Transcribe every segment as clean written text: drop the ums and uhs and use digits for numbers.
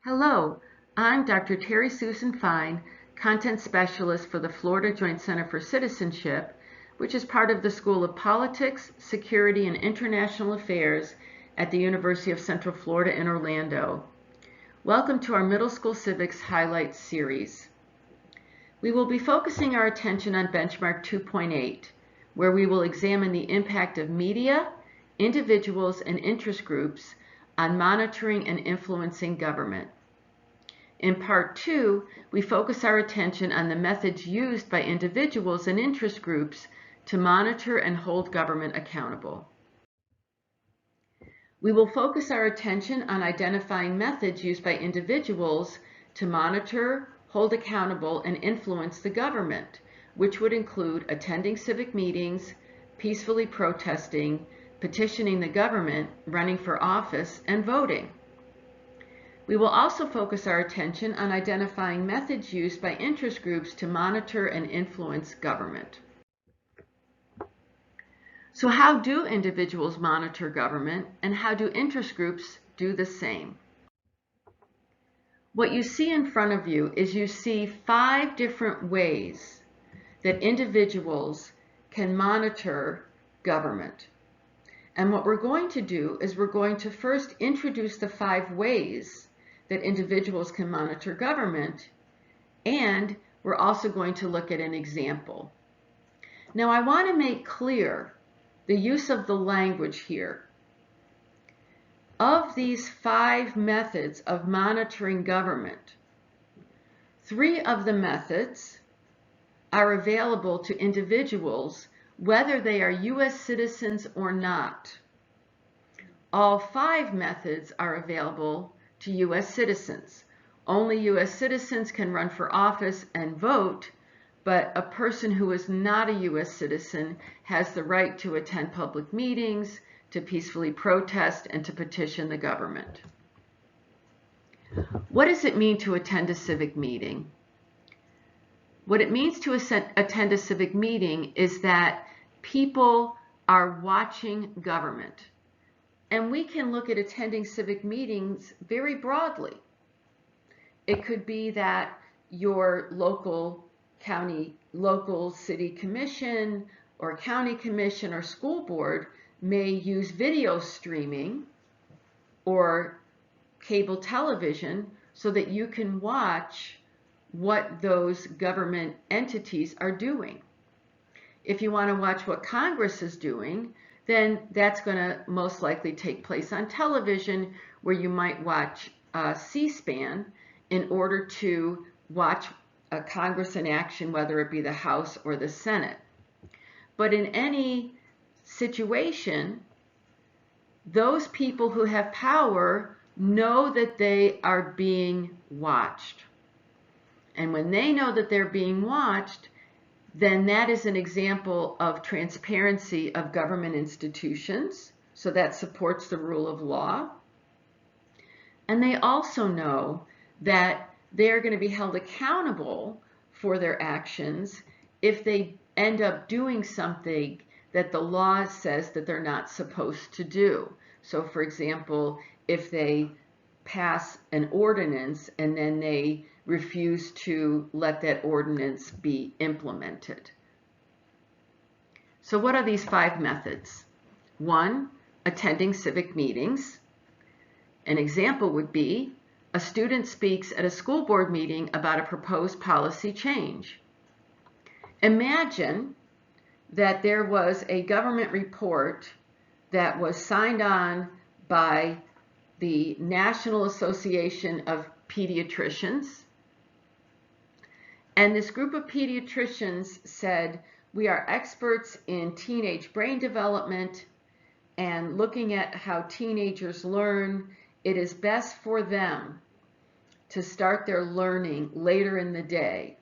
Hello, I'm Dr. Terry Susan Fine, Content Specialist for the Florida Joint Center for Citizenship, which is part of the School of Politics, Security, and International Affairs at the University of Central Florida in Orlando. Welcome to our Middle School Civics Highlights series. We will be focusing our attention on Benchmark 2.8, where we will examine the impact of media, individuals, and interest groups on monitoring and influencing government. In Part 2, we focus our attention on the methods used by individuals and interest groups to monitor and hold government accountable. We will focus our attention on identifying methods used by individuals to monitor, hold accountable, and influence the government, which would include attending civic meetings, peacefully protesting, petitioning the government, running for office, and voting. We will also focus our attention on identifying methods used by interest groups to monitor and influence government. So how do individuals monitor government, and how do interest groups do the same? What you see in front of you is you see 5 different ways that individuals can monitor government. And what we're going to do is we're going to first introduce the 5 ways that individuals can monitor government, and we're also going to look at an example. Now, I want to make clear the use of the language here. Of these 5 methods of monitoring government, 3 of the methods are available to individuals whether they are U.S. citizens or not. All 5 methods are available to U.S. citizens. Only U.S. citizens can run for office and vote, but a person who is not a U.S. citizen has the right to attend public meetings, to peacefully protest, and to petition the government. What does it mean to attend a civic meeting? What it means to attend a civic meeting is that people are watching government. And we can look at attending civic meetings very broadly. It could be that your local city commission or county commission or school board may use video streaming or cable television so that you can watch what those government entities are doing. If you want to watch what Congress is doing, then that's going to most likely take place on television, where you might watch C-SPAN in order to watch Congress in action, whether it be the House or the Senate. But in any situation, those people who have power know that they are being watched. And when they know that they're being watched, then that is an example of transparency of government institutions. So that supports the rule of law. And they also know that they're going to be held accountable for their actions if they end up doing something that the law says that they're not supposed to do. So for example, if they pass an ordinance and then they refuse to let that ordinance be implemented. So what are these 5 methods? 1, attending civic meetings. An example would be a student speaks at a school board meeting about a proposed policy change. Imagine that there was a government report that was signed on by the National Association of Pediatricians. And this group of pediatricians said, we are experts in teenage brain development and looking at how teenagers learn. It is best for them to start their learning later in the day.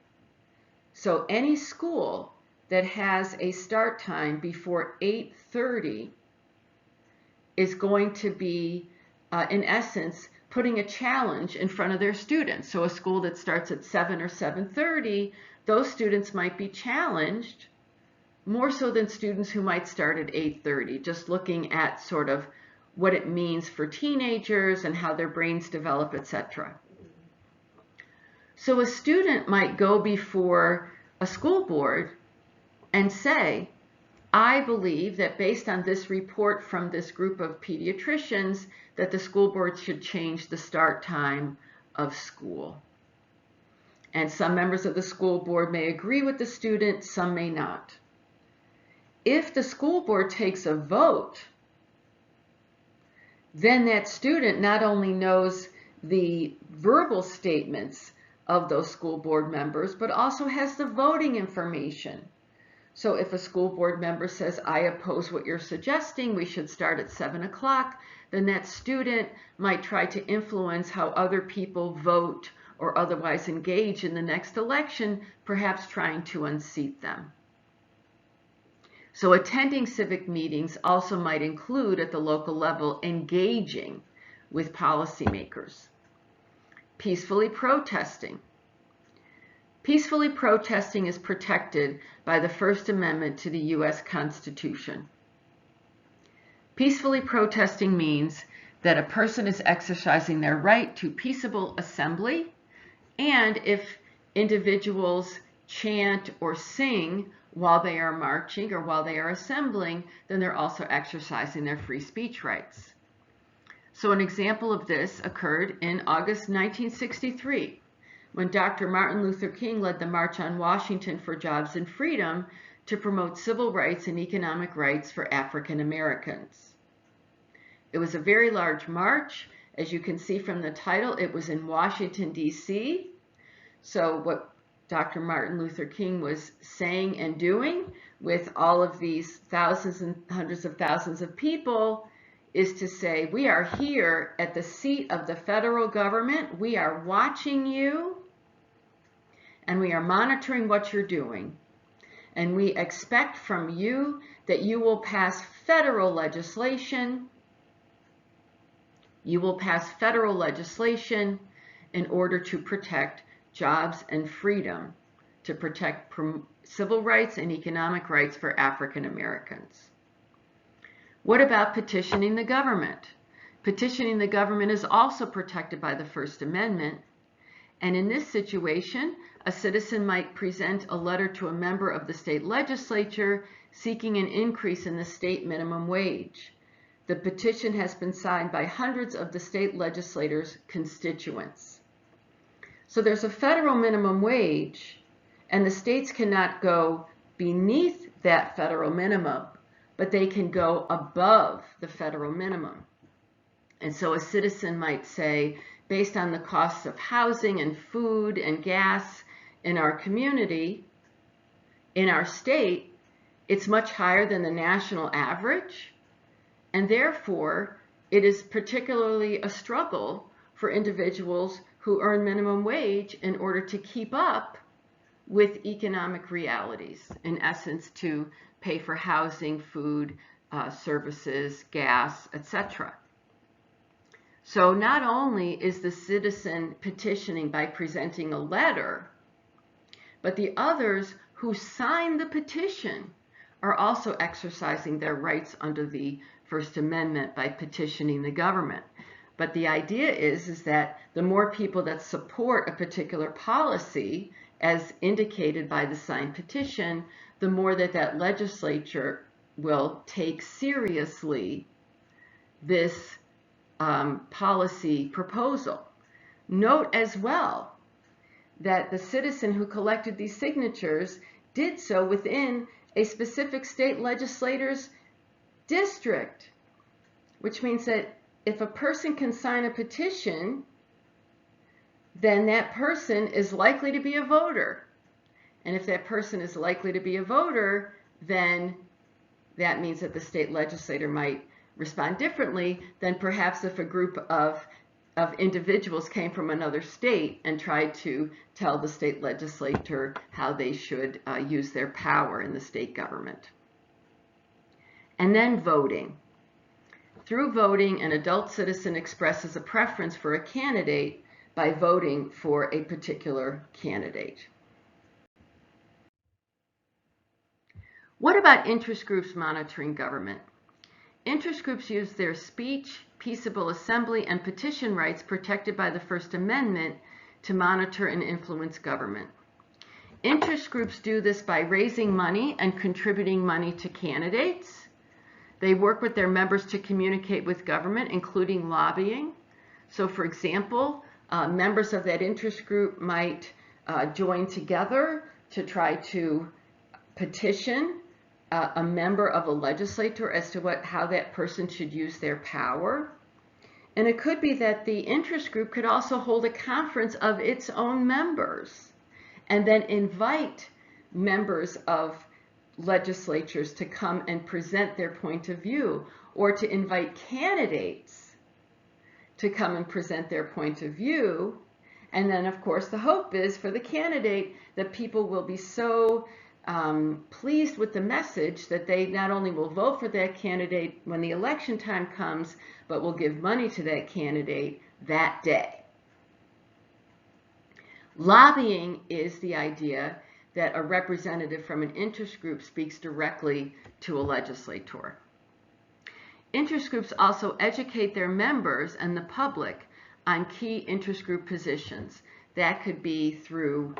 So any school that has a start time before 8:30 is going to be, in essence, putting a challenge in front of their students. So a school that starts at 7 or 7:30, those students might be challenged more so than students who might start at 8:30, just looking at sort of what it means for teenagers and how their brains develop, etc. So a student might go before a school board and say, I believe that based on this report from this group of pediatricians, that the school board should change the start time of school. And some members of the school board may agree with the student, some may not. If the school board takes a vote, then that student not only knows the verbal statements of those school board members, but also has the voting information. So if a school board member says, I oppose what you're suggesting, we should start at 7 o'clock, then that student might try to influence how other people vote or otherwise engage in the next election, perhaps trying to unseat them. So attending civic meetings also might include, at the local level, engaging with policymakers. Peacefully protesting. Peacefully protesting is protected by the First Amendment to the U.S. Constitution. Peacefully protesting means that a person is exercising their right to peaceable assembly, and if individuals chant or sing while they are marching or while they are assembling, then they're also exercising their free speech rights. So an example of this occurred in August 1963, when Dr. Martin Luther King led the March on Washington for Jobs and Freedom to promote civil rights and economic rights for African Americans. It was a very large march. As you can see from the title, it was in Washington, D.C. So what Dr. Martin Luther King was saying and doing with all of these thousands and hundreds of thousands of people is to say, we are here at the seat of the federal government. We are watching you, and we are monitoring what you're doing. And we expect from you that you will pass federal legislation. You will pass federal legislation in order to protect jobs and freedom, to protect civil rights and economic rights for African Americans. What about petitioning the government? Petitioning the government is also protected by the First Amendment. And in this situation, a citizen might present a letter to a member of the state legislature seeking an increase in the state minimum wage. The petition has been signed by hundreds of the state legislators' constituents. So there's a federal minimum wage, and the states cannot go beneath that federal minimum, but they can go above the federal minimum. And so a citizen might say, based on the costs of housing and food and gas in our community, in our state, it's much higher than the national average, and therefore it is particularly a struggle for individuals who earn minimum wage in order to keep up with economic realities, in essence, to pay for housing, food, services, gas, etc. So not only is the citizen petitioning by presenting a letter, but the others who sign the petition are also exercising their rights under the First Amendment by petitioning the government. But the idea is that the more people that support a particular policy, as indicated by the signed petition, the more that legislature will take seriously this policy proposal. Note as well that the citizen who collected these signatures did so within a specific state legislator's district, which means that if a person can sign a petition, then that person is likely to be a voter. And if that person is likely to be a voter, then that means that the state legislator might respond differently than perhaps if a group of individuals came from another state and tried to tell the state legislature how they should use their power in the state government. And then voting. Through voting, an adult citizen expresses a preference for a candidate by voting for a particular candidate. What about interest groups monitoring government? Interest groups use their speech, peaceable assembly, and petition rights protected by the First Amendment to monitor and influence government. Interest groups do this by raising money and contributing money to candidates. They work with their members to communicate with government, including lobbying. So for example, members of that interest group might join together to try to petition a member of a legislature as to how that person should use their power. And it could be that the interest group could also hold a conference of its own members and then invite members of legislatures to come and present their point of view, or to invite candidates to come and present their point of view. And then, of course, the hope is for the candidate that people will be so pleased with the message that they not only will vote for that candidate when the election time comes, but will give money to that candidate that day. Lobbying is the idea that a representative from an interest group speaks directly to a legislator. Interest groups also educate their members and the public on key interest group positions. That could be through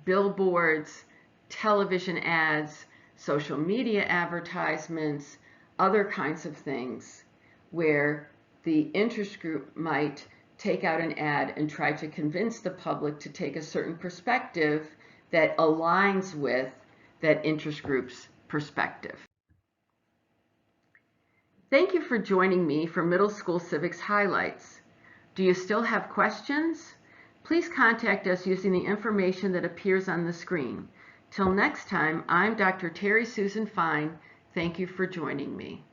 billboards, television ads, social media advertisements, other kinds of things where the interest group might take out an ad and try to convince the public to take a certain perspective that aligns with that interest group's perspective. Thank you for joining me for Middle School Civics Highlights. Do you still have questions? Please contact us using the information that appears on the screen. Till next time, I'm Dr. Terry Susan Fine. Thank you for joining me.